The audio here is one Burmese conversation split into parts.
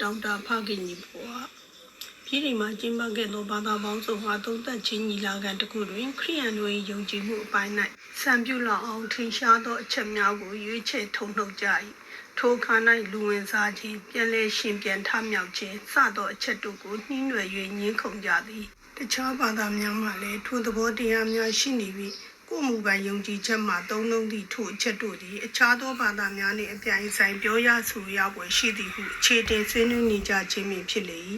ဒေါက်တာဖခင်ကြီးပေါ်ပြည်ဒီမှာကျင်းပခဲ့သောဘာသာပေါင်းစုံဟာသုံးသက်ချင်းညီလာခံတစ်ခုတွင်ခရိယန်တို့၏ယုံကြည်မှုအပိုင်း၌စံပြုလောက်အောင်ထင်ရှားသောအချက်များကိုရွေးချယ်ထုတ်နှုတ်ကြ၏ထိုအခါ၌လူဝင်စားခြင်းပြန်လည်ရှင်ပြန်ထမြောက်ခြင်းစသောအချက်တို့ကိုနှီးနွယ်၍ညှင်းခုန်ကြသည်တခြားဘာသာများမှလည်းထိုသဘောတရားများရှိနေပြီးကိုမူပိုင်ယုံကြည်ချက်မှသုံးလုံးသည့်ထိုအချက်တို့သည်အခြားသောဘာသာများနှင့်အပြိုင်ဆိုင်ပြောရဆိုရပွဲရှိသည်ဟုအခြေတင်ဆွေးနွေးနေကြခြင်းပင်ဖြစ်လေ၏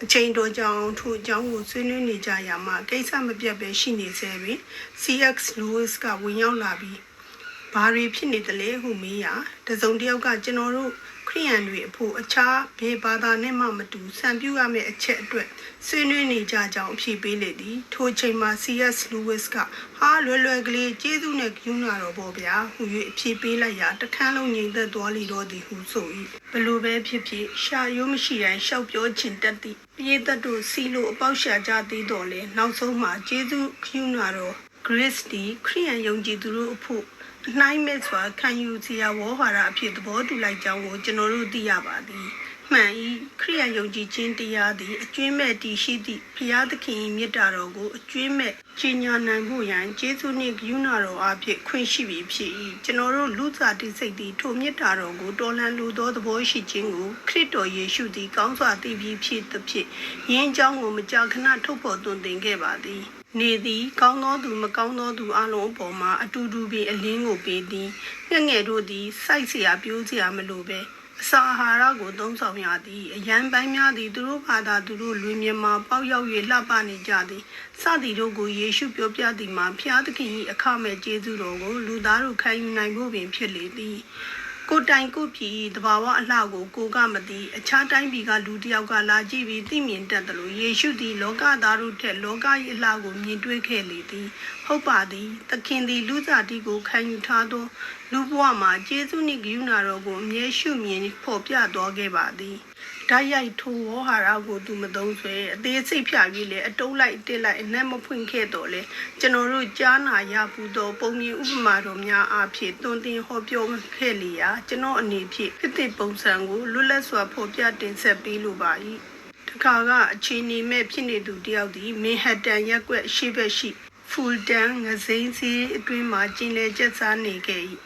အချိန်တော်ကြောင့်ထိုအကြောင်းကိုဆွေးနွေးနေကြရာမှာကိစ္စမပြတ်ပဲရှိနေစေတွင် CX Lewis ကဝင်ရောက်လာပြီးဘာတွေဖြစ်နေသလဲဟုမေးရာတစုံတစ်ယောက်ကကျွန်တော်တို့ခရိယန်တွေအဖို့အခြားဘယ်ဘာသာနဲ့မှမတူစံပြုရမယ့်အချက်အတွက်ဆွေးနွေးနေကြကြောင်းအဖြေပေးလေသည်ထိုချိန်မှာ CS Lewis ကဟာလွယ်လွယ်ကလေးကျေးဇူးနဲ့ကရုဏာတော်ပေါ့ဗျာဟူ၍အဖြေပေးလိုက်ရာတခန်းလုံးငြိမ်သက်သွားလေတော့သည်ဟုဆို၏ဘလို့ပဲဖြစ်ဖြစ်ရှာရိုးမရှိတိုင်းရှောက်ပြောချင်တတ်သည်ပြေးသက်တို့စီလိုအပေါက်ရှာကြသေးတော်လဲနောက်ဆုံးမှာကျေးဇူးကရုဏာတော် Grace တီခရိယန်ယုံကြည်သူတို့အဖို့အနှိုင်းမဲ့စွာခံယူစရာဝေါ်ဟာရအဖြစ်သဘောတူလိုက်ကြောင်းကိုကျွန်တော်တို့သိရပါသည်မှန်၏ခရိယန်ယုံကြည်ခြင်းတရားသည်အကျွင်းမဲ့တည်ရှိသည့်ဘုရားသခင်၏မြတ်တာတော်ကိုအကျွင်းမဲ့ကြီးညာနိုင်ဖို့ရန်ကျေးဇူးနှင့်ကရုဏာတော်အဖြစ်ခွင့်ရှိပြီဖြစ်၏ကျွန်တော်တို့လူစားတိစိတ်သည်ထိုမြတ်တာတော်ကိုတော်လှန်လိုသောသဘောရှိခြင်းကိုခရစ်တော်ယေရှုသည်ကောင်းစွာသိပြီးဖြစ်သဖြင့်ယင်းကြောင်းကိုမကြာခဏထုတ်ဖော်သွန်သင်ခဲ့ပါသည်နေသည်ကောင်းသောသူမကောင်းသောသူအလုံးအပေါ်မှာအတူတူပင်အလင်းကိုပေးသည်ငှက်ငယ်တို့သည်စိုက်เสียပြိုးเสียမလိုပဲအစာအာဟာရကိုသုံးဆောင်ရသည်အရန်ပိုင်းများသည်သူတို့ဘာသာသူတို့လွင်မြမှာပေါက်ရောက်၍လှပနေကြသည်စသည်တို့ကိုယေရှုပြောပြသည်မှာဖျားသခင်၏အခမဲ့ကျေးဇူးတော်ကိုလူသားတို့ခံယူနိုင်ဖို့ပင်ဖြစ်လေသည်ကိုတိုင်ကိုပြည်တဘာဝအလှကိုကမသိအခြားတိုင်းပြည်ကလူတစ်ယောက်ကလာကြည့်ပြီးသိမြင်တတ်တယ်လို့ယေရှုသည်လောကသားတို့ထက်လောက၏အလှကိုမြင်တွေ့ခဲ့လေသည်ဟုတ်ပါသည်သခင်သည်လူစားတီကိုခံယူထားသောလူဘဝမှာကျေးဇူးနှင့်ဂရုဏာတော်ကိုအမြဲရှုမြင်ဖော်ပြသွားခဲ့ပါသည်ဓာတ်ရိုက်ထိုဝေါ်ဟာရကိုသူမသုံးဆွဲအသေးစိတ်ဖြာပြီးလေအတုံးလိုက်တစ်လိုက်အနက်မဖွင့်ခဲ့တော့လေကျွန်တော်တို့ကြားနာရပူသောပုံမြင်ဥပမာတော်များအားဖြင့်တွင်တင်ဟောပြောခဲ့လေရာကျွန်တော်အနေဖြင့်ဖြစ်တဲ့ပုံစံကိုလွတ်လပ်စွာဖော်ပြတင်ဆက်ပေးလိုပါ၏တခါကအခြေအနေမဲ့ဖြစ်နေသူတယောက်သည်မင်ဟတ်တန်ရက်ကွက်ရှိဘက်ရှိFulton ငစိမ်းစီအတွင်းမှာကျင်လည်ကျက်စားနေခဲ့၏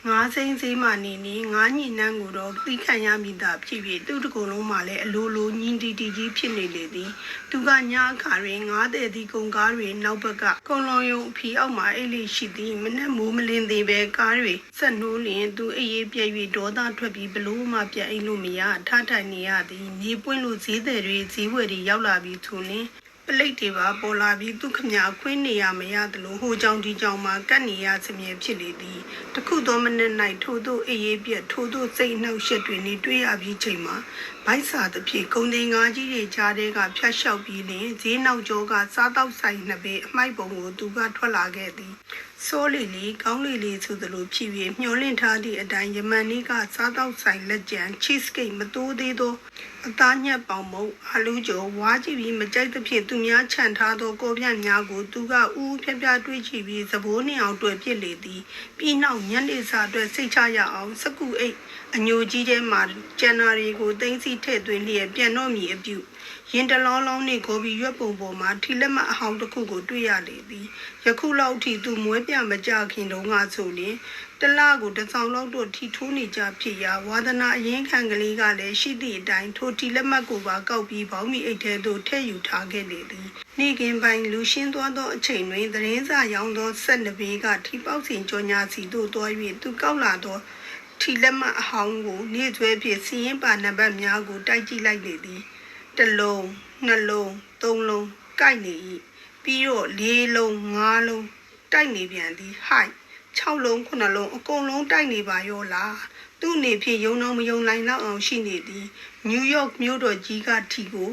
ငါးစိမ်းစီမှနေငါးညင်နှန်းကိုတော့သိခံရမိတာဖြစ်ပြီးသူ့တကုံလုံးမှာလည်းအလိုလိုညင်းတီတီကြီးဖြစ်နေလေသည်သူကညအခါတွင်ငါးတဲ့ဒီကုံကားတွေနောက်ဘက်ကကုံလုံးယုံအဖီအောက်မှာအိတ်လေးရှိသည်မနဲ့မိုးမလင်းသေးပဲကားတွေဆက်နှိုးလျင်သူအေးအေးပြည့်၍ဒေါသထွက်ပြီးဘလို့မှပြန်အိမ်လို့မရထထိုင်နေရသည်မြေပွင့်လို့ဈေးသည်တွေဈေးဝယ်တွေရောက်လာပြီးသူလင်းပလိတ်တွေပါပေါ်လာပြီးသူခမညာခွင်းနေရမရသလိုဟိုကြောင်ဒီကြောင်မှာကတ်နေရစမြဲဖြစ်လေသည်တခုသောမနေ့၌ထို့သောအေးအေးပြက်ထို့သောစိတ်နှောက်ယှက်တွေနေတွေ့ရပြီးချိန်မှာဗိုက်စာသဖြင့်ဂုံတင်ငါးကြီးတွေကြားထဲကဖြတ်လျှောက်ပြီးလင်ဈေးနောက်ကျောကစားတောက်ဆိုင်နှစ်ပေအမိုက်ပုံကိုသူကထွက်လာခဲ့သည်စိုးလီလီကောင်းလီလီဆိုသလိုဖြစ်၍မျောလင့်ထားသည့်အတိုင်းယမန်နီးကစားတောက်ဆိုင်လက်ကျန် cheese cake မတိုးသေးသောအသားညက်ပေါင်မုံအာလူးကျော်ဝါးကြည့်ပြီးမကြိုက်သဖြင့်သူများခြံထားသောကောပြန့်များကိုသူကဦးဖြပြတွေးကြည့်ပြီးသဘိုးနှင်အောင်တွေ့ပြစ်လေသည်ပြီးနောက်ညနေစာအတွက်စိတ်ချရအောင်စကူအိတ်အညိုကြီးထဲမှကျန်နာတွေကိုသိမ့်စီထည့်သွင်းလျက်ပြန်တော့မည်အပြုရင်တလောလုံးနှင့်ဂော်ဘီရွက်ပုံပေါ်မှာထီလက်မအဟောင်းတစ်ခုကိုတွေ့ရလေသည်ယခုလောက်ထိသူမွေးပြမကြခင်တုန်းကဆိုရင်တလကိုတစ်ဆောင်လောက်တော့ထီထိုးနေကြဖြစ်ရာဝါသနာအရင်ခံကလေးကလည်းရှိသည့်အတိုင်းထိုထီလက်မကိုပါကောက်ပြီးဘောင်းမီအိတ်ထဲသို့ထည့်ယူထားခဲ့လေသည်နေကင်ပိုင်းလူရှင်းသွားသောအချိန်တွင်သတင်းစာရောင်းသောဆက်နဘေးကထီပေါက်စင်ကြောညာစီသို့သွား၍သူကောက်လာသောထီလက်မအဟောင်းကိုနေကျွဲဖြင့်စီရင်ပါနံပါတ်များကိုတိုက်ကြည့်လိုက်လေသည်တစ်လုံးနှလုံးသုံးလုံးကိုက်နေ၏ပြီးတော့လေးလုံးငါးလုံးတိုက်နေပြန်သည်ဟိုက်6လုံး9လုံးအကုန်လုံးတိုက်နေပါရောလားသူ့အနေဖြင့်ယုံတော့မယုံနိုင်တော့အောင်ရှိနေသည်နယူးယောက်မြို့တော်ကြီးကထီကို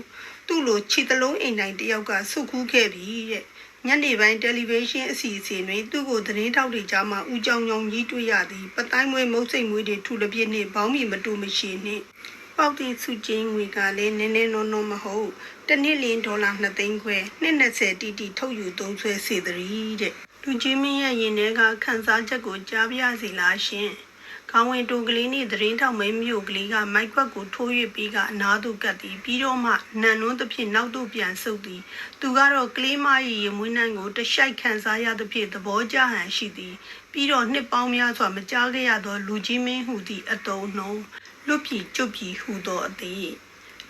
သူ့လိုခြေတလုံးအိမ်တိုင်းတယောက်ကဆုတ်ခူးခဲ့ပြီတဲ့ညနေပိုင်းတယ်လီဗေးရှင်းအစီအစဉ်တွင်သူ့ကိုသတင်းထောက်တွေကြားမှဦးကြောင်ကြောင်ကြီးတွေ့ရသည်ပတိုင်းမွေးမုတ်စိတ်မွေးတွေထူလပြည့်နှင့်ဘောင်းမီမတူမရှိနှင့်ပေါက်တင်စုချင်းငွေကလည်းနည်းနည်းနောနောမဟုတ်တစ်နှစ်လ$2.2 သိန်းခွဲ20တီထုတ်ယူသုံးဆွဲစေသည်တဲ့လူကြီးမင်းရဲ့ရင်ထဲကခန်းစားချက်ကိုကြားပြရစီလားရှင် ခေါင်းဝင်တူကလေးနှင့်သတင်းထောက်မဲမျိုးကလေးကမိုက်ခွက်ကိုထိုး၍ပြီးကအနားသို့ကပ်သည်ပြီးတော့မှနန်နွန်းသဖြင့်နောက်သို့ပြန်ဆုပ်သည်သူကတော့ကလေးမ၏ရမွေးနှံကိုတရှိုက်ခံစားရသဖြင့်သဘောကျဟန်ရှိသည်ပြီးတော့နှစ်ပေါင်းများစွာမကြားခဲ့ရသောလူကြီးမင်းဟုသည့်အတုံးနှုံလွတ်ပြည်ကျွတ်ပြည်ဟုသောအသည်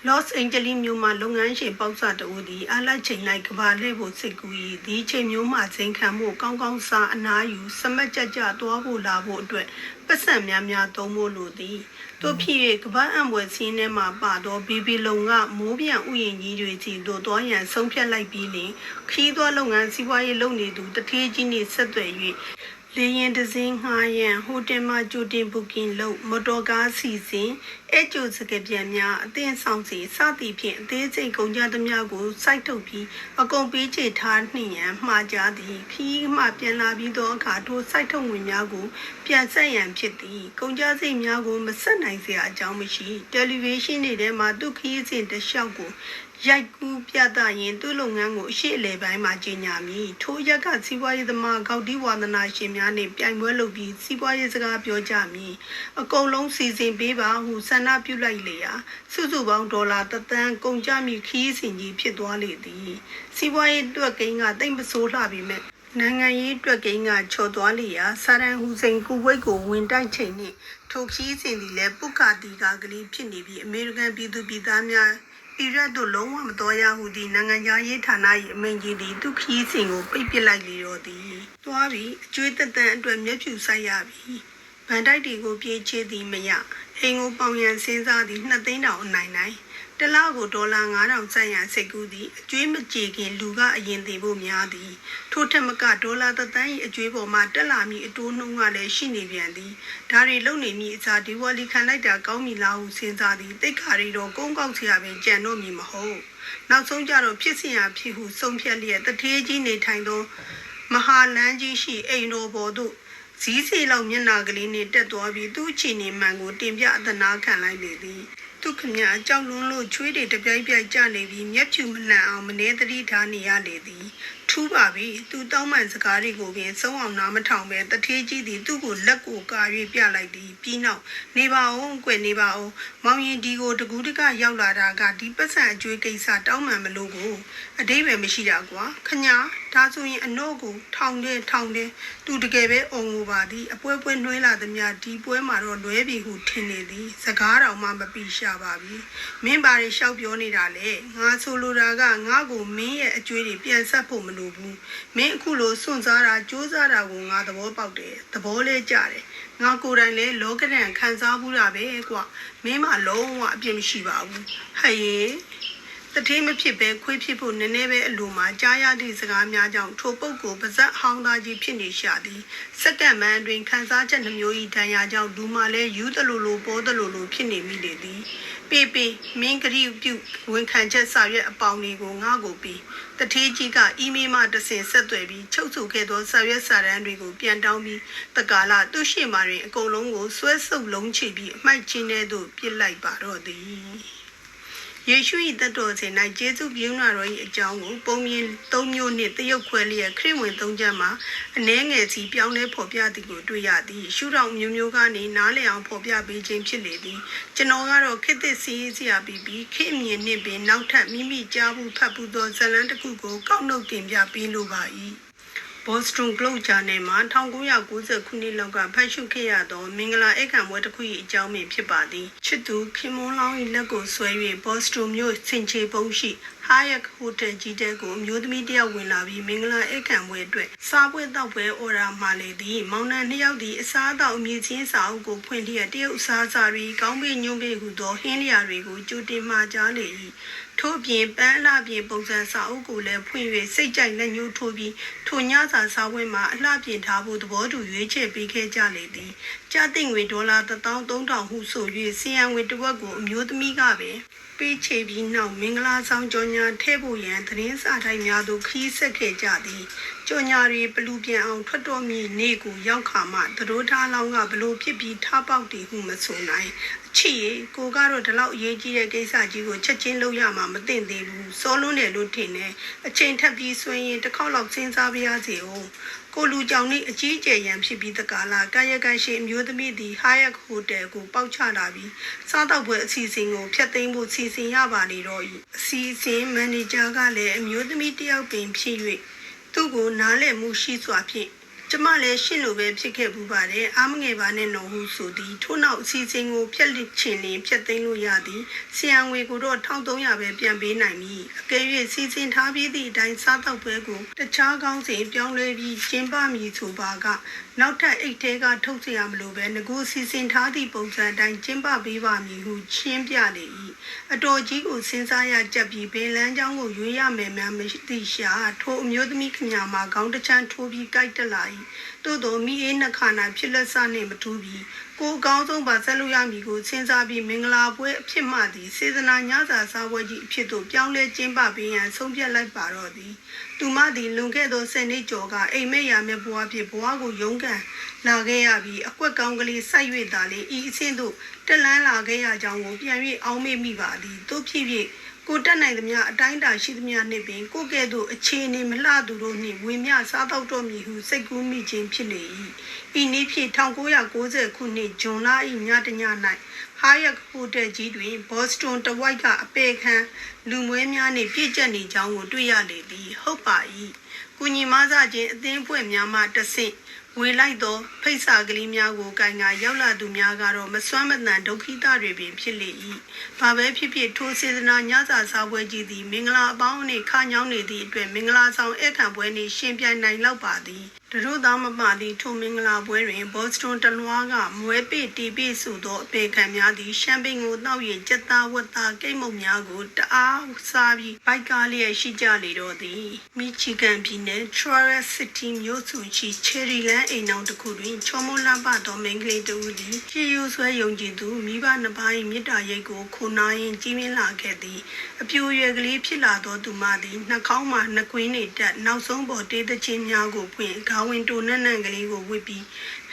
Los Angeles မြို့မှာလုပ်ငန်းရှင်ပေါက်စတဦးသည်အားလက်ချိန်၌ကဘာလှည့်ဖို့စိတ်ကူး၏ဒီချိန်မျိုးမှဇင်ခံမှုကောင်းကောင်းစားအနားယူစမတ်ကြကြသွားဖို့လာဖို့အတွက်ပတ်စံများများသုံးဖို့လိုသည်တို့ဖြစ်၍ကဘာအံပွဲစင်းထဲမှပါသောဘီဘီလုံကမိုးပြန်ဥယျာဉ်ကြီးတွေစီတို့သွားရန်ဆုံးဖြတ်လိုက်ပြီးလျှင်ခီးသွားလုပ်ငန်းစီးပွားရေးလုပ်နေသူတထေးကြီးနှင့်ဆက်သွယ်၍လေရင်တစင်းငှားရန်ဟိုတယ်မှာကြိုတင်ဘုကင်လုပ်မော်တော်ကားစီစဉ်အဲကျိုစကပြန်များအသင်းဆောင်စီစသည်ဖြင့်အသေးစိတ်ကုန်ကြသမျှကိုစိုက်ထုတ်ပြီးအကုန်ပေးချေထားနှင့်ရန်မှာကြားသည်ခီးမှပြန်လာပြီးသောအခါတို့စိုက်ထုတ်ဝင်များကိုပြန်ဆက်ရန်ဖြစ်သည်ကုန်ကြစိတ်များကိုမဆက်နိုင်စရာအကြောင်းမရှိတယ်လီဗေးရှင်းတွေထဲမှာသူခီးစဉ်တစ်လျှောက်ကိုရိုက်ကူးပြသရင်သူ့လုပ်ငန်းကိုအရှိအလေပိုင်းမှာကြီးညာမည်ထိုရက်ကစီးပွားရေးသမားဂေါက်တီဝါသနာရှင်များနှင့်ပြိုင်ပွဲလုပ်ပြီးစီးပွားရေးစကားပြောကြမည်အကုန်လုံးစီစဉ်ပေးပါဟုဆန္ဒပြုလိုက်လေရာစုစုပေါင်းဒေါ်လာ1 သန်းကုန်ကြမည်ခီးစဉ်ကြီးဖြစ်သွားလေသည်စီးပွားရေးတွက်ကိန်းကတိတ်မဆိုးလှပြီမဲ့နိုင်ငံရေးတွက်ကိန်းကချော်သွားလေရာဆာဒန်ဟူစိန်ကူဝိတ်ကိုဝင်တိုက်ချိန်နှင့်ထိုခီးစဉ်သည်လည်းပုခါတီကာကလေးဖြစ်နေပြီးအမေရိကန်ပြည်သူပြည်သားများအီရတ်တို့လုံးဝမတော်ရဟုသည့်နိုင်ငံရေးဌာန၏အမိန့်ကြီးသည်သူခီးစဉ်ကိုပိတ်ပစ်လိုက်လေတော့သည်။သွားပြီးအကျွေးသက်တမ်းအတွက်မျက်ဖြူဆိုင်ရပြီ။ဗန်တိုက်တီကိုပြေးချေသည်မရ။အိမ်ကိုပေါင်ရန်စဉ်းစားသည်2 သိန်းတောင်အနိုင်နိုင်။တလားကိုဒေါ်လာ9000ကျပ်ရန်စိတ်ကူးသည်အကျွေးမကြေခင်လူကအရင်သေးဖို့များသည်ထို့ထက်မကဒေါ်လာ1 သန်း၏အကျွေးပေါ်မှာတက်လာမည့်အတိုးနှုန်းကလည်းရှိနေပြန်သည်ဒါတွေလုံနေမည့်အစားဒီဝါလီခံလိုက်တာကောင်းပြီလားဟုစဉ်းစားသည်တိတ်ခါရီတော့ကုန်းကောက်စရာပင်ကြံတော့မည်မဟုတ်နောက်ဆုံးကြတော့ဖြစ်စင်ရဖြစ်ဟုဆုံးဖြတ်လျက်တထေးကြီးနေထိုင်သောမဟာလန်းကြီးရှိအိမ်တော်ပေါ်သို့ဇီးစီလောက်မျက်နာကလေးနှင့်တက်သွားပြီးသူ့အခြေအနေမှန်ကိုတင်ပြအသနာခံလိုက်လေသည်သူခမအကြောက်လွန်းလို့ချွေးတွေတပြိုက်ပြိုက်ကျနေပြီးမျက်ဖြူမလှန်အောင်မနေသတိထားနေရလေသည်ထူးပါပြီသူတောင်းပန်စကားတွေကိုပင်ဆုံးအောင်နားမထောင်ပဲတထေးကြီးသည်သူ့ကိုလက်ကိုကာ၍ပြလိုက်သည်ပြီးနောက်နေပါအောင်ကွယ်နေပါအောင်မောင်ရင်ဒီကိုတကူးတကရောက်လာတာကဒီပတ်စံအကျွေးကိစ္စတောင်းပန်မလို့ကိုအတိတ်ပဲမရှိတာကွာခညာဒါဆိုရင်အနော့ကိုထောင်တယ်သူတကယ်ပဲအုံကိုပါသည်အပွဲပွဲနှွှဲလာသမျှဒီပွဲမှာတော့လွဲပြီဟုထင်နေသည်စကားတော်မှမပီရှာပါပြီမင်းပါရီလျှောက်ပြောနေတာလေငါဆိုလိုတာကငါ့ကိုမင်းရဲ့အကျွေးတွေပြန်ဆက်ဖို့မလိုဘူးမင်းအခုလိုစွန့်စားတာကြိုးစားတာကိုငါသဘောပေါက်တယ်သဘောလေးကျတယ်ငါကိုယ်တိုင်လည်းလောကဒဏ်ခံစားဘူးတာပဲကွာမင်းမလုံးဝအပြစ်မရှိပါဘူးဟဲ့ရေတတိမဖြစ်ပဲခွေးဖြစ်ဖို့နည်းနည်းပဲအလိုမှာကြားရသည့်စကားများကြောင့်ထိုပုဂ္ဂိုလ်ပါဇက်ဟောင်းသားကြီးဖြစ်နေရှာသည်စက္ကန့်မှန်တွင်ခန်းစားချက်နှမျိုး၏တန်ရာကြောင့်လူမှလည်းယူသလိုလိုပေါ်သလိုလိုဖြစ်နေမိလေသည်ပေမင်းကတိပြုဝန်ခံချက်စာရွက်အပေါင်းတွေကိုငါ့ကိုပြီးတထေးကြီးကအီးမေးလ်မှတဆင့်ဆက်သွယ်ပြီးချုပ်ဆိုခဲ့သောစာရွက်စာတမ်းတွေကိုပြန်တောင်းပြီးတကာလသူ့ရှိမှတွင်အကုန်လုံးကိုဆွဲဆုပ်လုံးချပြီးအမိုက်ချင်းထဲသို့ပြစ်လိုက်ပါတော့သည်ယေရှု၏တတ်တော်စဉ်၌ကျေးဇူးပြုနာတော်၏အကြောင်းကိုပုံမြင်၃မျိုးနှင့်တရုတ်ခွဲလျက်ခရစ်ဝင်၃ချက်မှာအနှဲငယ်စီပြောင်းလဲဖော်ပြသည်ကိုတွေ့ရသည်ရှုထောင့်မျိုးမျိုးကနေနားလည်အောင်ဖော်ပြပေးခြင်းဖြစ်လေသည်ကျွန်တော်ကတော့ခေတ်သစ်စီးစရာပြီးခေတ်အမြင်နှင့်ပင်နောက်ထပ်မိမိကြားဘူးဖတ်ဘူးသောဇာတ်လမ်းတစ်ခုကိုကောက်နှုတ်တင်ပြပေးလိုပါ၏Boston Globe ဂျာနယ်မှာ1990ခုနှစ်လောက်ကဖတ်ရှုခဲ့ရသောမင်္ဂလာဧကံပွဲတစ်ခု၏အကြောင်းပင်ဖြစ်ပါသည်ချစ်သူခင်မွန်းလောင်း၏လက်ကိုဆွဲ၍ Boston မြို့ဆင်ချေပုံရှိ Hyatt Hotel ကြီးတဲကိုအမျိုးသမီးတစ်ယောက်ဝင်လာပြီးမင်္ဂလာဧကံပွဲအတွက်စားပွဲတောက်ပွဲအော်ဒါမှာလေသည်မောင်နှံနှစ်ယောက်သည်အစားအသောက်အမြင့်ချင်းစာအုပ်ကိုဖွင့်လျက်တရုတ်အစားအစာတွေကောင်းပေညွန့်ပေဟုသောဟင်းလျာတွေကိုကြိုတင်မှာကြားလေ၏ထို့ပြင်ပန်းအလှပြင်ပုံစံစာအုပ်ကိုလည်းဖွင့်၍စိတ်ကြိုက်လက်ညှိုးထိုးပြီးထိုညစာစားပွဲမှာအလှပြင်ထားဖို့သဘောတူရွေးချယ်ပေးခဲ့ကြလေသည်ကြားသိငွေဒေါ်လာ13000ဟုဆို၍စီယံငွေတစ်ဝက်ကိုအမျိုးသမီးကပင်ပေးချေပြီးနောက်မင်္ဂလာဆောင်ကြော်ညာထည့်ဖို့ရန်သတင်းစာထိုင်များသို့ခီးဆက်ခဲ့ကြသည်ကျ ကြော်ညာတွေဘလူပြန်အောင်ထွက်တော်မီနေကိုရောက်ခါမှသတို့ထားလောင်းကဘလို့ဖြစ်ပြီးထားပေါက်တည်ဟုမဆိုနိုင်အချစ်ရေကိုကတော့ဒီလောက်အရေးကြီးတဲ့ကိစ္စကြီးကိုချက်ချင်းလုပ်ရမှာမသိသေးဘူးစောလွန်းတယ်လို့ထင်တယ်အချိန်ထပ်ပြီးဆွေးရင်တစ်ခေါက်လောက်စဉ်းစားပြရစီအောင်ကိုလူကြောင့်နေအကြီးအကျယ်ရန်ဖြစ်ပြီးတကားလာကာယကံရှိအမျိုးသမီးသည်ဟာယက်ဟိုတယ်ကိုပေါက်ချလာပြီးစားတော့ပွဲအစီအစဉ်ကိုဖျက်သိမ်းဖို့စီစဉ်ရပါလေတော့၏အစီအစဉ်မန်နေဂျာကလည်းအမျိုးသမီးတယောက်ပင်ဖြစ်၍သူ့ကိုနားလည်မှုရှိစွာဖြင့်ကျမလည်းရှင်းလိုပဲဖြစ်ခဲ့ဘူးပါတယ်အားမငယ်ပါနဲ့နော်ဟုဆိုသည်ထို့နောက်အစီအစဉ်ကိုဖျက်လက်ချင်လင်ဖျက်သိမ်းလို့ရသည်ဆီယံငွေကိုတော့1300ပဲပြန်ပေးနိုင်ပြီအကယ်၍စီစဉ်ထားပြီးသည့်အတိုင်းစားတော့ပွဲကိုတခြားကောင်းစဉ်ပြောင်းလဲပြီးကျင်းပမည်ဆိုပါကနောက်ထပ်အိတ်ထဲကထုတ်เสียမလို့ပဲငကိုစီစဉ်ထားသည့်ပုံစံအတိုင်းကျင်းပပေးပါမည်ဟုရှင်းပြလေ၏အတော်ကြီးကိုစဉ်းစားရကြပြီးဘယ်လမ်းကြောင်းကိုရွေးရမယ်များမရှိရှာထိုအမျိုးသမီးခင်များမှာခေါင်းတစ်ချမ်းထိုးပြီးကြိုက်တက်လာ၏သို့တော်မိအေးနှခါနာဖြစ်လက်စနှင့်မထူးပြီးကိုအကောင်းဆုံးပါဆက်လို့ရမည်ကိုစဉ်းစားပြီးမင်္ဂလာပွဲအဖြစ်မှသည်စေတနာညစာစားပွဲကြီးအဖြစ်သို့ပြောင်းလဲကျင်းပပေးရန်ဆုံးဖြတ်လိုက်ပါတော့သည်သူမသည်လွန်ခဲ့သော10နှစ်ကျော်ကအိမ်မက်ရမဲ့ဘဝဖြစ်ဘဝကိုရုန်းကန်လာခဲ့ရပြီးအကွက်ကောင်းကလေးစိုက်၍သာလေဤအဆင့်သို့တက်လန်းလာခဲ့ရကြောင်းကိုပြန်၍အောင်းမေ့မိပါသည်တို့ဖြစ်ဖြစ်ကိုတက်နိုင်သမျှအတိုင်းအတာရှိသမျှနှင့်ပင်ကိုကဲ့သို့အခြေအနေမလှသူတို့နှင့်ဝေမျှစားတော့တော်မည်ဟုစိတ်ကူးမိခြင်းဖြစ်လေ၏ဤနည်းဖြင့်1990ခုနှစ်ဇွန်လ၏ညတည၌ဟာယက်ဟိုတယ်ကြီးတွင်ဘော့စတွန်တဝိုက်ကအပေခံလူမွေးများနှင့်ပြည့်ကျက်နေကြောင်းကိုတွေ့ရလေသည်ဟုတ်ပါ၏ကုညီမဆခြင်းအသင်းဖွဲ့များမှတဆင့်ဝေလိုက်သောဖိတ်စာကလေးများကိုကင်ကရောက်လာသူများကတော့မစွမ်းမတန်ဒုက္ခိတတွေပင်ဖြစ်လေ၏ဘာပဲဖြစ်ဖြစ်ထိုစေတနာညစာစားပွဲကြီးသည်မင်္ဂလာအပေါင်းနှင့်ခါညောင်းနေသည့်အတွက်မင်္ဂလာဆောင်ဧကန်ပွဲနှင့်ရှင်ပြိုင်နိုင်လောက်ပါသည်တို့သားမပသည့်ထိုမင်္ဂလာပွဲတွင်ဘော့စတွန်တလွားကမွဲပေတီပေဆိုသောအပေခံများသည်ရှမ်ပိန်ကိုတောက်၍ကြက်သားဝက်သားကိတ်မုတ်များကိုတအားစားပြီးဘိုက်ကားလျက်ရှိကြလေတော့သည်မီချီဂန်ပြည်နယ်ထရရက်စီတီမြို့စုရှိချယ်ရီလန်အိမ်အောင်တစ်ခုတွင်ချောမွန်လပသောမိန်းကလေးတစ်ဦးသည်ရှေးရိုးဆွဲယုံကြည်သူမိဘနှစ်ပါး၏မေတ္တာရိပ်ကိုခုနာရင်ကြီးမြင့်လာခဲ့သည်အပြိုရွယ်ကလေးဖြစ်လာသောသူမသည်နှာခေါင်းမှနှကွင်းနှင့်တက်နောက်ဆုံးပေါ်တေးသချင်းများကိုဖွင့်ခေါင်းဝင်တိုနက်နန့်ကလေးကိုဝစ်ပြီး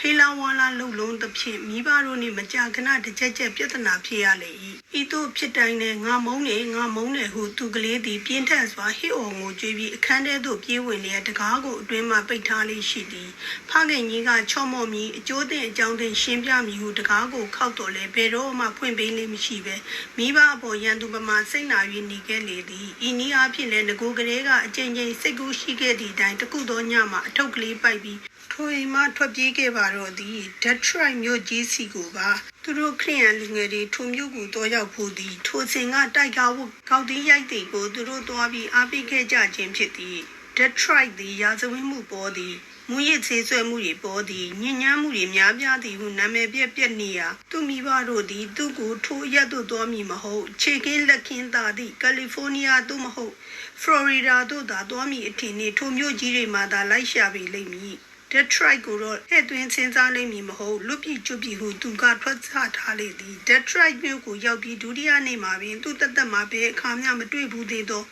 ဟေလာဝါလာလှုပ်လုံးသဖြင့်မိဘတို့နှင့်မကြာခဏတစ်ချက်ချက်ပြဿနာဖြစ်ရလေ၏ဤသို့ဖြစ်တိုင်းနဲ့ငါမုန်းတယ်ဟုသူကလေးသည်ပြင်းထန်စွာဟစ်အော်ငိုကြွေးပြီးအခန်းထဲသို့ပြေးဝင်လျက်တကားကိုအတွင်းမှပိတ်ထားလေးရှိသည်ဖခင်ကြီးကချော့မော့မီအကျိုးတင်အကြောင်းတင်ရှင်းပြမည်ဟုတကားကိုခောက်တော်လဲဘယ်တော့မှဖွင့်ပေးလေးမရှိပဲမိဘအပေါ်ရန်သူပမာစိတ်နာ၍နေခဲ့လေသည်ဤနည်းအားဖြင့်လည်းငကိုကလေးကအကျဉ်းချင်းစိတ်ကူးရှိခဲ့သည့်အတိုင်းတခုသောညမှာအထုပ်ကလေးပိုက်ပြီးထိုအိမ်မှထွက်ပြေးခဲ့ပါတော့သည် Detroit မြို့ကြီးစီကိုပါသူတို့ခရီးရန်လူငယ်တွေထိုမြို့ကိုတော့ရောက်ဖို့သည်ထိုစဉ်ကတိုက်ကားဝကောက်တီးရိုက်သည်ကိုသူတို့သွားပြီးအားပေးခဲ့ကြခြင်းဖြစ်သည် Detroit သည်ရာဇဝတ်မှုပေါ်သည်မူရစ်သေးဆွဲမှုတွေပေါ်သည်ညဉ့်ညမ်းမှုတွေများပြားသည်ဟုနာမည်ပြက်နေရာသူမိဘတို့သည်သူ့ကိုထိုအရက်သို့သွားမည်မဟုတ်ခြေကင်းလက်ခင်းသာသည့်ကယ်လီဖိုးနီးယားသို့မဟုတ်ဖလော်ရီဒါသို့သာသွားမည်အထင်နှင့်ထိုမြို့ကြီးတွေမှာသာလိုက်ရှာပေလိမ့်မည်Detroit ကိုတော့အဲ့တွင်စဉ်းစားလိမ့်မည်မဟုတ်လွတ်ပြကျွပြဟုသူကထွက်ချထားလေသည် Detroit မြို့ကိုရောက်ပြီးဒုတိယနေ့မှာပင်သူ့တက်မှာပဲအခါမျှမတွေ့ဘူးသေးသော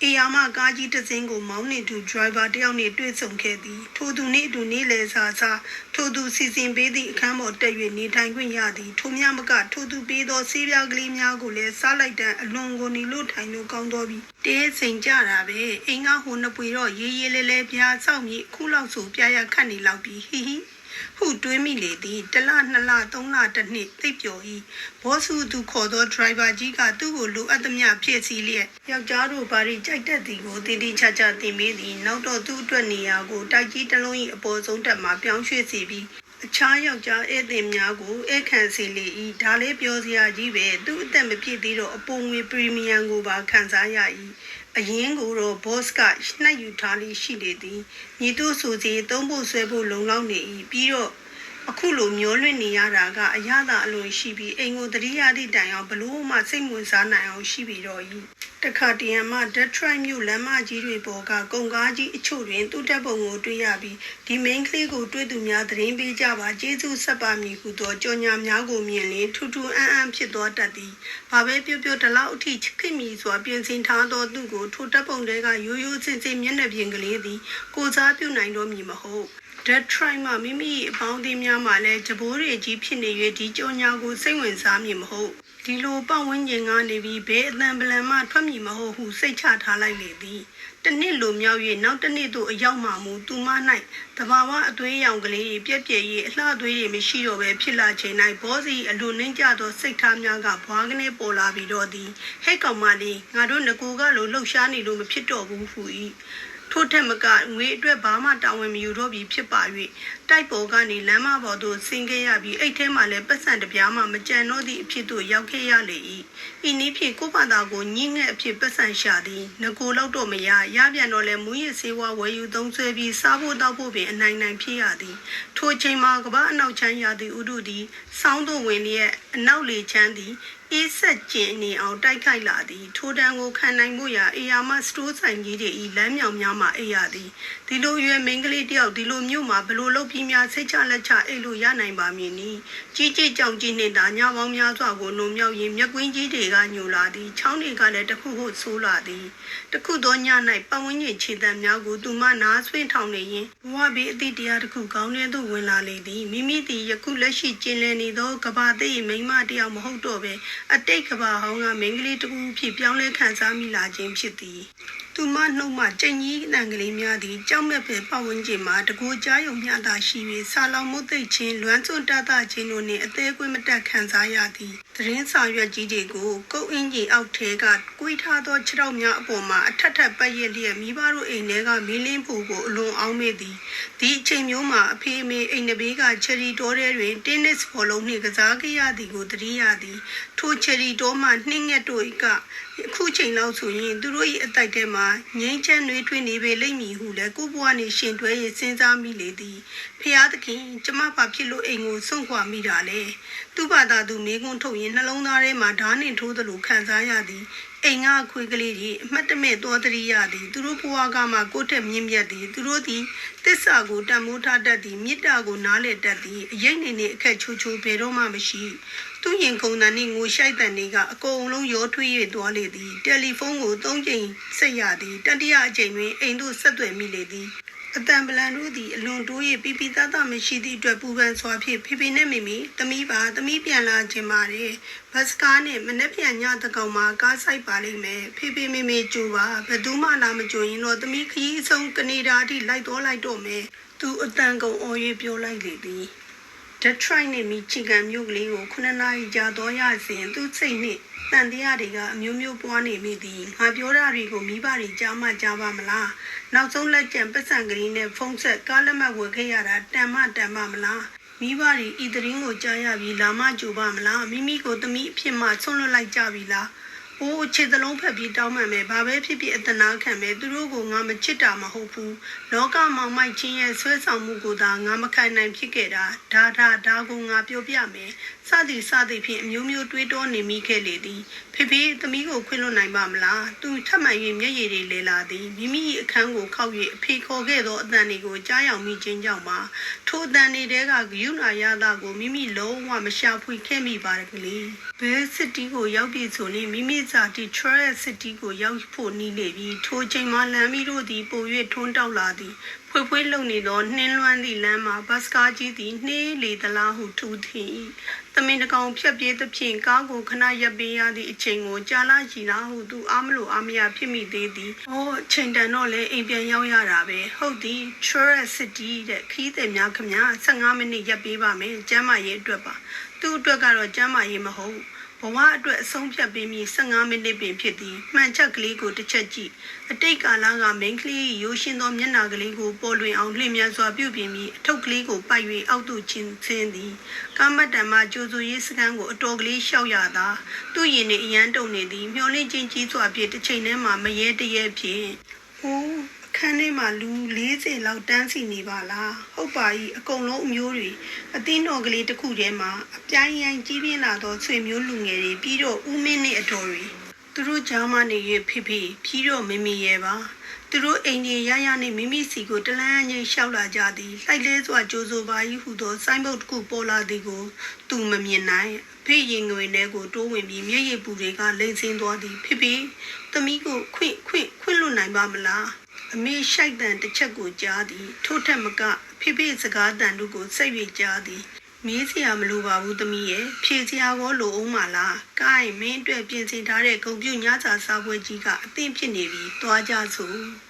အေယာမကားကြီးတစ်စင်းကိုမောင်းနေသူ driver တယောက်နှင့်တွေ့ဆုံခဲ့သည်ထိုသူနှင့်အတူနေလေစားထိုသူစီစဉ်ပေးသည့်အခန်းပေါ်တက်၍နေထိုင်ခွင့်ရသည်ထိုများမကထိုသူပေးသောဆေးပြားကလေးများကိုလည်းစားလိုက်တဲ့အလွန်ကိုနေလို့ထိုင်လို့ကောင်းတော်ပြီတဲစိန်ကြတာပဲအိမ်ကဟိုနှစ်ပွေတော့ရေးရေးလဲလဲပြားဆောက်မြေခုလောက်ဆိုပြရခတ်နေလောက်ပြီးဟီဟီဟုတွေးမိလေသည်တစ်လနှစ်လသုံးလတစ်နှစ်သိပ်ပျော်၏ဘောစုသူခေါ်သော driver ကြီးကသူ့ကိုလိုအပ်သမျှဖြည့်ဆည်းလျက်ယောက်ျားတို့ဘာတွေကြိုက်တတ်သည်ကိုတည်တည်ချာချာသင်ပေးသည်နောက်တော့သူ့အတွက်နေရာကိုတိုက်ကြီးတစ်လုံး၏အပေါ်ဆုံးတက်မှပြောင်းရွှေ့စီပြီးအခြားယောက်ျားဧည့်သည်များကိုဧည့်ခံစီလေ၏ဒါလေးပြောစရာကြီးပဲသူ့အသက်မပြည့်သေးတော့အပုံငွေပရီမီယံကိုပါခံစားရ၏အရင်ကိုတော့ boss ကနှက်ယူထားလေးရှိလေသည်ညီတို့ဆိုစီသုံးဖို့ဆွဲဖို့လုံလောက်နေ၏ပြီးတော့ အခုလိုမျိုးလွင့်နေရတာကအရသာအလိုရှိပြီးအိမ်ကိုတတိယသည့်တိုင်အောင်ဘလို့မှစိတ်ဝင်စားနိုင်အောင်ရှိပြီးတော့ဤတခါတရံမှ Detroit မြို့လမ်းမကြီးတွေပေါ်ကကုန်ကားကြီးအချို့တွင်သူ့တပ်ပုံကိုတွေ့ရပြီးဒီ main ကလေးကိုတွေ့သူများသတင်းပေးကြပါကျေးဇူးဆက်ပါမည်ဟုသောကြော်ညာများကိုမြင်လျင်ထူထူအန်းအန်းဖြစ်သောတတ်သည်ဘာပဲပြောပြောဒီလောက်အထိချစ်မိစွာပြင်ဆင်ထားသောသူကိုထိုတပ်ပုံတွေကရိုးရိုးစင်စင်မျက်နှာပြင်ကလေးသည်ကိုစားပြုနိုင်တော့မည်မဟုတ် Detroit မှာမိမိအပေါင်းအသင်းများမှလည်းဂျပိုးတွေကြီးဖြစ်နေ၍ဒီကြော်ညာကိုစိတ်ဝင်စားမည်မဟုတ်ဒီလိုပတ်ဝန်းကျင်ကနေပြီးဘဲအတန်ပလန်မှထွက်မည်မဟုတ်ဟုစိတ်ချထားလိုက်လေသည်တနစ်လိုမြောက်၍နောက်တနစ်သို့အရောက်မှမူသူမ၌တဘာဝအသွေးရောင်ကလေးပြက်ပြက်၍အလှအသွေးတွေမရှိတော့ဘဲဖြစ်လာချိန်၌ဘောစီအလိုနှင်းကြသောစိတ်ထားများကဘွားကနေပေါ်လာပြီးတော့သည်ဟဲ့ကောင်မလေးငါတို့ငကိုကလိုလှုပ်ရှားနေလို့မဖြစ်တော့ဘူးဟု၏ထို့ထက်မကငွေအတွက်ဘာမှတာဝန်မယူတော့ပြီးဖြစ်ပါ၍တိုက်ပေါ်ကနေလမ်းမပေါ်သို့ဆင်းခဲ့ရပြီးအိတ်ထဲမှလည်းပတ်စံတပြားမှမကြံတော့သည့်အဖြစ်သို့ရောက်ခဲ့ရလေ၏ဤနည်းဖြင့်ကိုယ့်ဘာသာကိုညှင်းငှက်အဖြစ်ပတ်စံရှာသည်ငကိုလောက်တော့မရပြန်တော့လဲမူရစ်ဆေးဝါးဝယ်ယူသုံးဆွဲပြီးစားဖို့တောက်ဖို့ပင်အနိုင်နိုင်ဖြစ်ရသည်ထိုအချိန်မှာကမ္ဘာအနောက်ချမ်းရသည်ဥဒုသည်စောင်းသို့ဝင်လျက်အနောက်လေချမ်းသည်အေးဆက်ကျင်နေအောင်တိုက်ခိုက်လာသည်ထိုတန်ကိုခံနိုင်မှုရာအေယာမစတိုးဆိုင်ကြီးတွေဤလမ်းမြောင်များမှာအိပ်ရသည်ဒီလိုရွယ်မိန်းကလေးတယောက်ဒီလိုမြို့မှာဘလို့လုပ်ပြီးများစိတ်ချလက်ချအိပ်လို့ရနိုင်ပါမည်နီကြီးကြီးကြောင်ကြီးနေတာညပေါင်းများစွာကိုလုံမြောက်ရင်မျက်ကွင်းကြီးတွေကညိုလာသည်ချောင်းတွေကလည်းတခုခုဆိုးလာသည်တခုသောည၌ပတ်ဝန်းကျင်ခြေတံများကိုသူမနားဆွင့်ထောင်နေရင်ဘဝဘေးအသည့်တရားတစ်ခုကောင်းတဲ့သို့ဝင်လာလေသည်မိမိသည်ယခုလက်ရှိကျင်လည်နေသောကဘာသိမိန်းမတယောက်မဟုတ်တော့ပဲအတိတ်ကဘာဟောင်းကမိန်းကလေးတစ်ခုဖြစ်ပြောင်းလဲခံစားမိလာခြင်းဖြစ်သည်သူမနှုတ်မှကြိမ်ကြီးအတန်ကလေးများသည်ကြောက်မဲ့ပဲပတ်ဝန်းကျင်မှာတကူကြားယုံမျှသာရှိ၍ဆာလောင်မှုသိပ်ခြင်းလွမ်းစွန်းတတခြင်းတို့နှင့်အသေးကွေးမတက်ခံစားရသည်သတင်းစာရွက်ကြီးတွေကိုကုတ်အင်းကြီးအောက်ထဲကကွေးထားသောခြေထောက်များအပေါ်မှာအထက်ထပ်ပတ်ရလျက်မိဘတို့အိမ်ထဲကမီးလင်းဖို့ကိုအလွန်အောင်းမေ့သည်ဒီအချိန်မျိုးမှာအဖေအမေအိမ်နဘေးကချယ်ရီတောထဲတွင်တင်းနစ်ဘောလုံးနှင့်ကစားကြရသည်ကိုသတိရသည်ထိုချယ်ရီတောမှနှင်းငက်တို့ကအခုချိန်လောက်ဆိုရင်သူတို့၏အတိုက်ထဲမှာငိမ့်ချမ်းနှွေးထွေးနေပေလိမ့်မည်ဟုလည်းကိုဘွားနှင့်ရှင်တွဲ၍စဉ်းစားမိလေသည်ဖျားသခင်ကျမဘာဖြစ်လို့အိမ်ကိုစွန့်ခွာမိတာလဲသူ့ဘာသာသူမိကွန်းထုတ်ရင်နှလုံးသားထဲမှာဓာတ်နှင့်ထိုးသလိုခံစားရသည်အိမ်ကခွေးကလေးကြီးအမှတ်တမဲ့တော်တရိရသည်သူတို့ဘွားကမှကိုယ့်ထက်မြင့်မြတ်သည်သူတို့သည်တစ္ဆာကိုတန်မိုးထားတတ်သည်မေတ္တာကိုနားလည်တတ်သည်အရေးနေနေအခက်ချိုးချိုးဘယ်တော့မှမရှိသူရင်ခုန်တန်နှင့်ငိုရှိုက်တန်တွေကအကုန်လုံးရောထွေး၍သွားလေသည်တယ်လီဖုန်းကို3ကြိမ်ဆက်ရသည်တတိယအကြိမ်တွင်အိမ်သို့ဆက်သွယ်မိလေသည်အတန်ပလန်တို့သည်အလွန်တိုး၍ပြပြသားသားမရှိသည့်အတွက်ပူပန်စွာဖြင့်ဖေဖေနဲ့မိမိသမီးပြန်လာခြင်းပါတယ်ဘတ်စကားနဲ့မနှက်ပြန်ညတကောင်မှာကားဆိုင်ပါလိမ့်မယ်ဖေဖေမေကြိုပါဘယ်သူမှလာမကြိုရင်တော့သမီးခရီးဆုံးကနေဒါအထိလိုက်တော့မယ်သူအတန်ကုန်အော်၍ပြောလိုက်လေသည်Detroit နဲ့Michigan မြို့ကလေးကို9နာရီကြာတော့ရစဉ်သူစိတ်နှင့်တန်တရားတွေကအမျိုးမျိုးပွားနေမိသည်ငါပြောတာတွေကိုမိဘတွေကြားမှကြားပါမလားနောက်ဆုံးလက်ကျန်ပတ်စံကလေးနဲ့ဖုန်းဆက်ကားလက်မှတ်ဝယ်ခဲ့ရတာတန်မမလားမိဘတွေဤသတင်းကိုကြားရပြီးလာမကြိုပါမလားမိမိကိုသမီးအဖြစ်မှဆွန့်လွတ်လိုက်ကြပြီလားအိုးခြေသလုံးဖက်ပြီးတောင်းမှန်မယ်ဘာပဲဖြစ်ဖြစ်အတနာခံမယ်သူတို့ကိုငါမချစ်တာမဟုတ်ဘူးလောကမောင်မိုက်ချင်းရဲ့ဆွဲဆောင်မှုကိုသာငါမခံနိုင်ဖြစ်ခဲ့တာဒါကိုငါပြောပြမယ်စသည်ဖြင့်အမျိုးမျိုးတွေးတောနေမိခဲ့လေသည်ဖေသမီးကိုခွင့်လွှတ်နိုင်ပါမလားသူထပ်မံ၍မျက်ရည်တွေလဲလာသည်မိမိအခန်းကိုခောက်၍အဖေခေါ်ခဲ့သောအတန်တွေကိုကြားရောက်မိခြင်းကြောင့်ပါထိုအတန်တွေကဂယုဏရတာကိုမိမိလုံးဝမရှာဖွေခဲ့မိပါကလေးဘယ်စစ်တီကိုရောက်ပြီဆိုရင်မိမိစာတီထရက်စစ်တီကိုရောက်ဖို့နီးလေပြီထိုချိန်မှာလမ်းမီတို့သည်ပို၍ထွန်းတောက်လာသည်ဖွေးလုံနေသောနှင်းလွှမ်းသည့်လမ်းမှာဘတ်စကားကြီးသည်နှေးလေသလားဟုထူးသည်သမင်တကောင်ဖြတ်ပြေးသဖြင့်ကားကိုခဏရပ်ပေးရသည့်အချိန်ကိုကြာလာရှိလားဟုသူအားမလို့အားမရဖြစ်မိသေးသည်အချိန်တန်တော့လေအိမ်ပြန်ရောက်ရတာပဲဟုတ်သည် Trust City တဲ့ခီးသည်များခင်ဗျာ15မိနစ်ရပ်ပေးပါမယ်ကျမ်းမာရေးအတွက်ပါသူ့အတွက်ကတော့ကျမ်းမာရေးမဟုတ်ဘဝအတွက်အဆုံးဖြတ်ပေးပြီး15မိနစ်ပင်ဖြစ်သည်မှန်ချက်ကလေးကိုတစ်ချက်ကြည့်အတိတ်ကာလကမိန်းကလေးရိုးရှင်းသောမျက်နှာကလေးကိုပေါ်လွင်အောင်လျင်မြန်စွာပြုပြင်ပြီးအထုပ်ကလေးကိုပိုက်၍အောက်သို့ချင်းဆင်းသည်ကာမတ္တံမှကြိုးစိုးရေးစကန်းကိုအတော်ကလေးလျှောက်ရသာသူ့ရင်နှင့်အရန်တုံနေသည်မျောလင့်ချင်းကြီးစွာဖြင့်တစ်ချိန်တည်းမှာမရဲတရဲဖြင့်အခ ခန်းထဲမှာလူ40လောက်တန်းစီနေပါလားဟုတ်ပါ၏အကုန်လုံးအမျိုးတွေအသင်းတော်ကလေးတစ်ခုထဲမှာအပြိုင်ရိုင်ကြီးပြင်းလာသောဆွေမျိုးလူငယ်တွေပြီးတော့ဦးမင်းနဲ့အတော်တွေသူတို့ကြားမနေရဖိဖိပြီးတော့မမေရဲ့ပါသူတို့အိမ်ကြီးရရနဲ့မိမိစီကိုတလန်းချင်းရှောက်လာကြသည်လိုက်လဲစွာကြိုးစိုးပါ၏ဟုသောဆိုင်းဘုတ်တစ်ခုပေါ်လာသည်ကိုသူမမြင်နိုင်ဖေးရင်ငွေနဲ့ကိုတိုးဝင်ပြီးမျက်ရည်ပူတွေကလိမ့်ဆင်းသွားသည်ဖိဖိသမီးကိုခွင့်လွတ်နိုင်ပါမလားအမေရှိုက်တန်တစ်ချက်ကိုကြားသည်ထို့ထက်မကဖိဖိစကားတန်တို့ကိုစိတ်ရကြားသည်မေးစရာမလိုပါဘူးသမီးရဲ့ဖြေစရာကောလိုအောင်မလား။ကိုင်းမင်းအတွက်ပြင်ဆင်ထားတဲ့ဂုဏ်ပြုညစာစားပွဲကြီးကအသင့်ဖြစ်နေပြီ။သွားကြစို့။